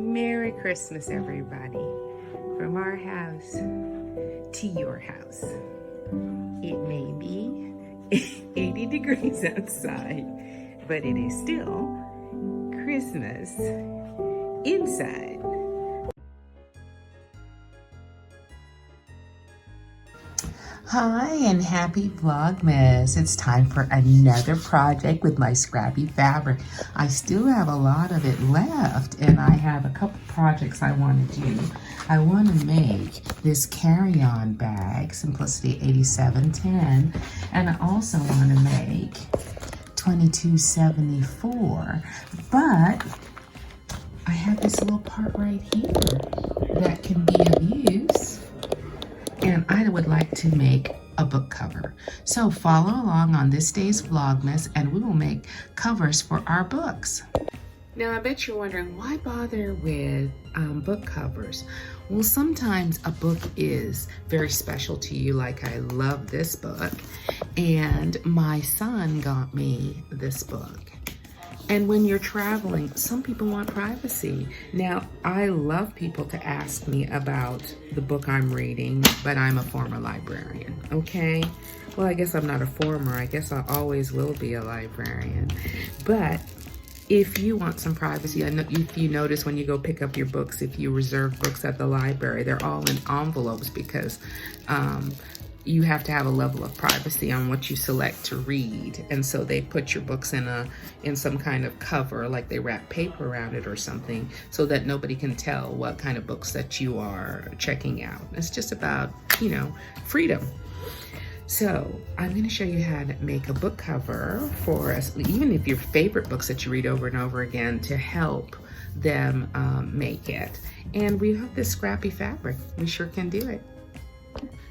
Merry Christmas, everybody. From our house to your house. It may be 80 degrees outside, but it is still Christmas inside. Hi and happy Vlogmas. It's time for another project with my Scrappy fabric. I still have a lot of it left and I have a couple projects I want to do. I want to make this carry-on bag, Simplicity 8710, and I also want to make 2274, but I have this little part right here that can be of use. And I would like to make a book cover. So follow along on this day's Vlogmas and we will make covers for our books. Now I bet you're wondering, why bother with book covers? Well, sometimes a book is very special to you, like I love this book. And my son got me this book. And when you're traveling, some people want privacy. Now, I love people to ask me about the book I'm reading, but I'm a former librarian, okay? Well, I guess I'm not a former. I guess I always will be a librarian. But if you want some privacy, I know if you notice when you go pick up your books, if you reserve books at the library, they're all in envelopes because you have to have a level of privacy on what you select to read. And so they put your books in some kind of cover, like they wrap paper around it or something, so that nobody can tell what kind of books that you are checking out. It's just about, you know, freedom. So I'm going to show you how to make a book cover for us, even if your favorite books that you read over and over again, to help them make it. And we have this Scrappy fabric. We sure can do it.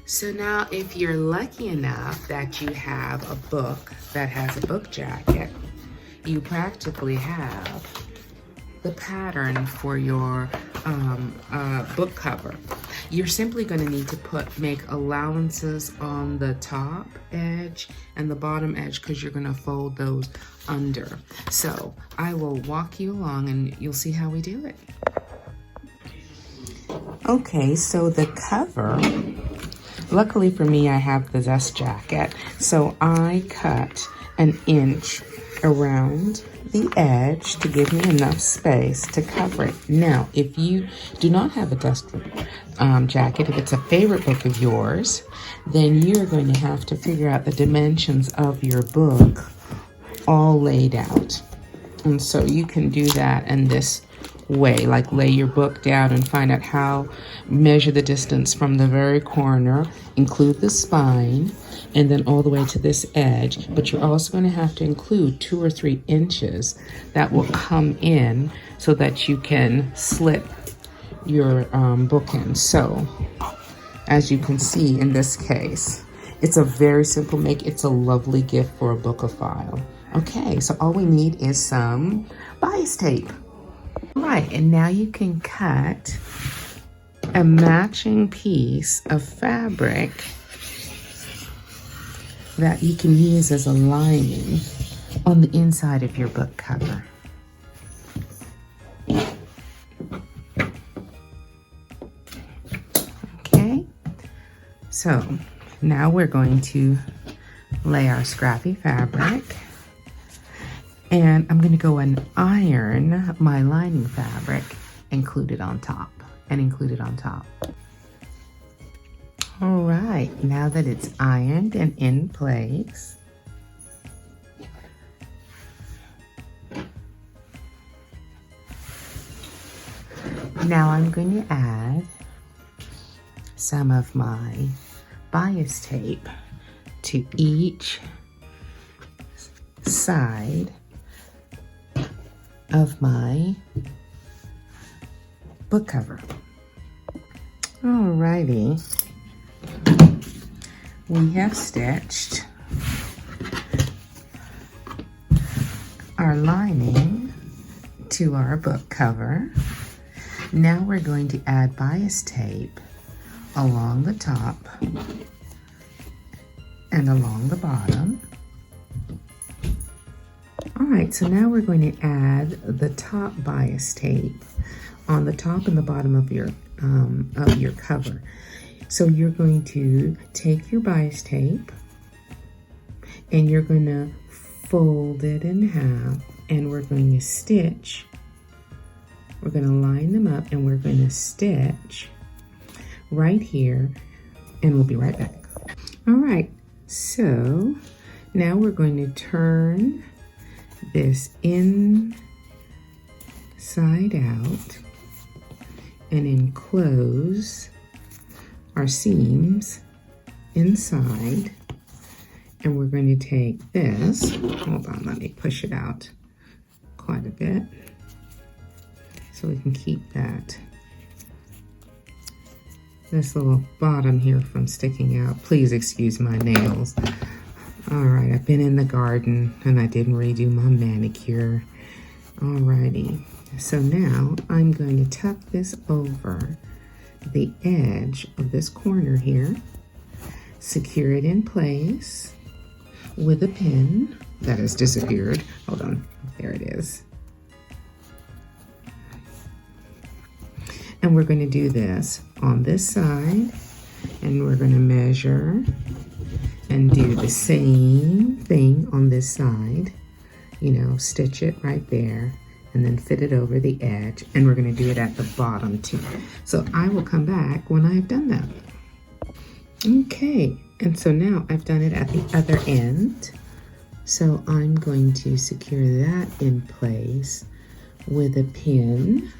So now if you're lucky enough that you have a book that has a book jacket, you practically have the pattern for your book cover. You're simply going to need to make allowances on the top edge and the bottom edge because you're going to fold those under. So I will walk you along and you'll see how we do it. Okay, so the cover, luckily for me, I have the dust jacket, so I cut 1 inch around the edge to give me enough space to cover it. Now, if you do not have a dust jacket, if it's a favorite book of yours, then you're going to have to figure out the dimensions of your book all laid out. And so you can do that in this way, like lay your book down and find out how, measure the distance from the very corner, include the spine, and then all the way to this edge. But you're also going to have to include 2 or 3 inches that will come in so that you can slip your book in. So as you can see in this case, it's a very simple make. It's a lovely gift for a book-o-file. Okay, so all we need is some bias tape. Right, and now you can cut a matching piece of fabric that you can use as a lining on the inside of your book cover. Okay, so now we're going to lay our Scrappy fabric. And I'm going to go and iron my lining fabric, include it on top. All right, now that it's ironed and in place, now I'm going to add some of my bias tape to each side of my book cover. Alrighty, we have stitched our lining to our book cover. Now we're going to add bias tape along the top and along the bottom. All right, so now we're going to add the top bias tape on the top and the bottom of your cover. So you're going to take your bias tape and you're going to fold it in half, and we're going to stitch. We're going to line them up and we're going to stitch right here, and we'll be right back. All right, so now we're going to turn this inside out and enclose our seams inside. And we're going to take this, hold on, let me push it out quite a bit so we can keep this little bottom here from sticking out. Please excuse my nails. All right, I've been in the garden and I didn't redo my manicure. Alrighty, so now I'm going to tuck this over the edge of this corner here, secure it in place with a pin that has disappeared. Hold on, there it is. And we're going to do this on this side, and we're going to measure and do the same thing on this side. You know, stitch it right there and then fit it over the edge, and we're going to do it at the bottom too. So I will come back when I've done that. Okay, and so now I've done it at the other end. So I'm going to secure that in place with a pin,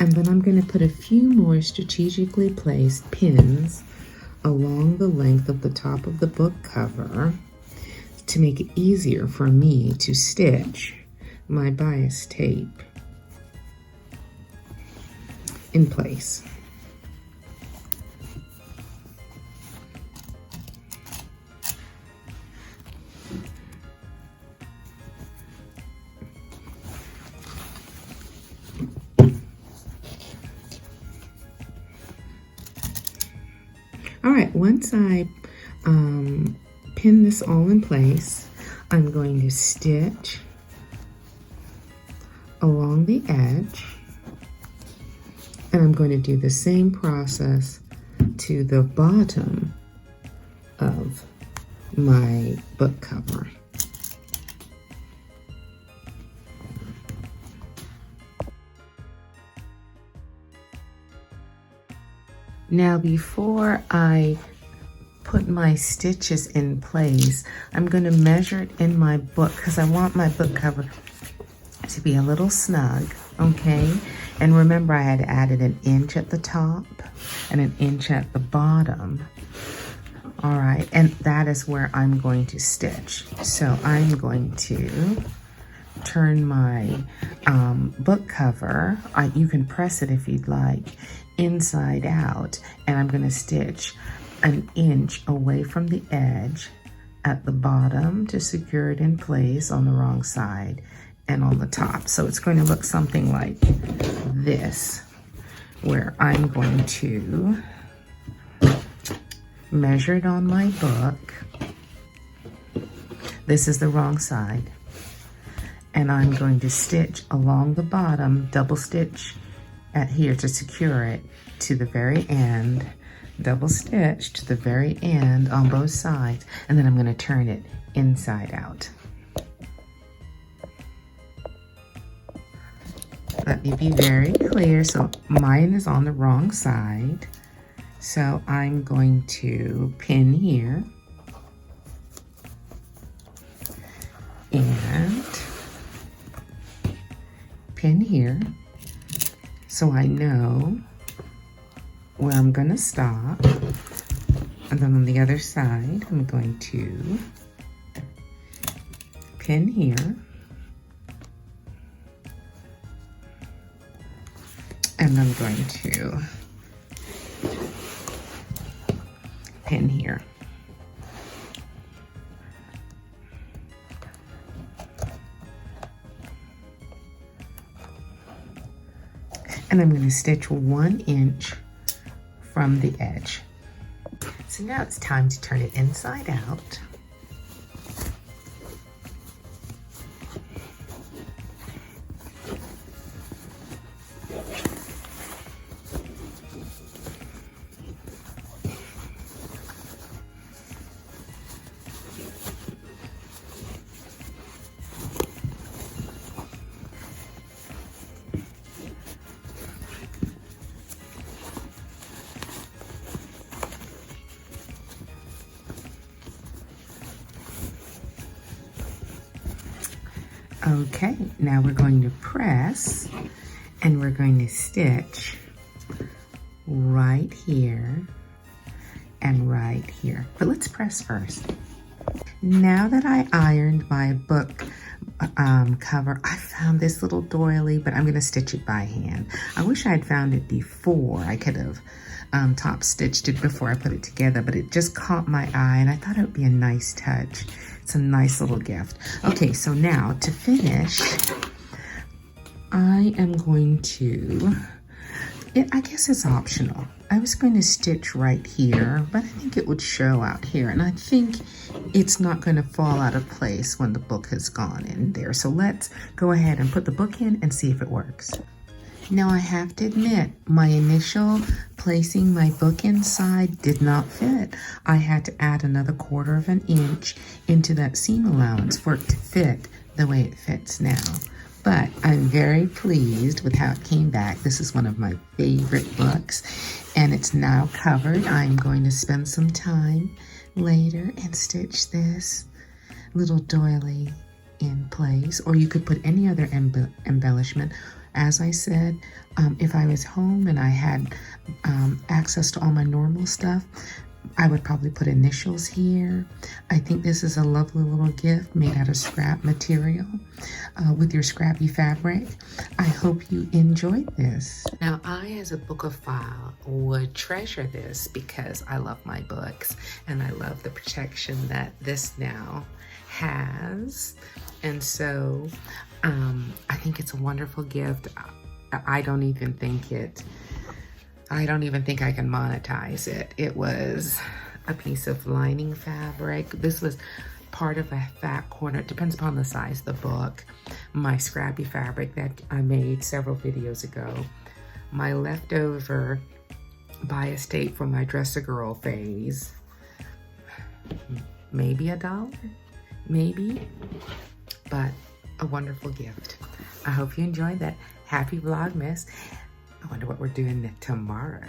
and then I'm going to put a few more strategically placed pins along the length of the top of the book cover to make it easier for me to stitch my bias tape in place. All right, once I pin this all in place, I'm going to stitch along the edge, and I'm going to do the same process to the bottom of my book cover. Now, before I put my stitches in place, I'm going to measure it in my book because I want my book cover to be a little snug, okay? And remember, I had added an inch at the top and an inch at the bottom. All right, and that is where I'm going to stitch. So I'm going to turn my book cover, you can press it if you'd like, inside out, and I'm going to stitch an inch away from the edge at the bottom to secure it in place on the wrong side and on the top. So it's going to look something like this, where I'm going to measure it on my book. This is the wrong side. And I'm going to stitch along the bottom, double stitch at here to secure it to the very end, double stitch to the very end on both sides, and then I'm going to turn it inside out. Let me be very clear. So mine is on the wrong side. So I'm going to pin here and pin here so I know where I'm going to stop. And then on the other side, I'm going to pin here. And I'm going to pin here. And I'm going to stitch 1 inch from the edge. So now it's time to turn it inside out. Okay, now we're going to press and we're going to stitch right here and right here. But let's press first. Now that I ironed my book cover, I found this little doily, but I'm going to stitch it by hand. I wish I had found it before. I could have top stitched it before I put it together, but it just caught my eye and I thought it would be a nice touch. It's a nice little gift. Okay, so now to finish, I am going to, I guess it's optional. I was going to stitch right here, but I think it would show out here. And I think it's not going to fall out of place when the book has gone in there. So let's go ahead and put the book in and see if it works. Now I have to admit, my initial placing my book inside did not fit. I had to add another 1/4 of an inch into that seam allowance for it to fit the way it fits now. But I'm very pleased with how it came back. This is one of my favorite books, and it's now covered. I'm going to spend some time later and stitch this little doily in place, or you could put any other embellishment. As I said, if I was home and I had access to all my normal stuff, I would probably put initials here. I think this is a lovely little gift made out of scrap material with your scrappy fabric. I hope you enjoyed this. Now, I, as a bookophile, would treasure this because I love my books and I love the protection that this now has. And so I think it's a wonderful gift. I don't even think I can monetize it. It was a piece of lining fabric. This was part of a fat corner. It depends upon the size of the book. My scrappy fabric that I made several videos ago. My leftover buy a state from my dress a girl phase. Maybe $1, maybe, but a wonderful gift. I hope you enjoyed that. Happy Vlogmas. I wonder what we're doing tomorrow.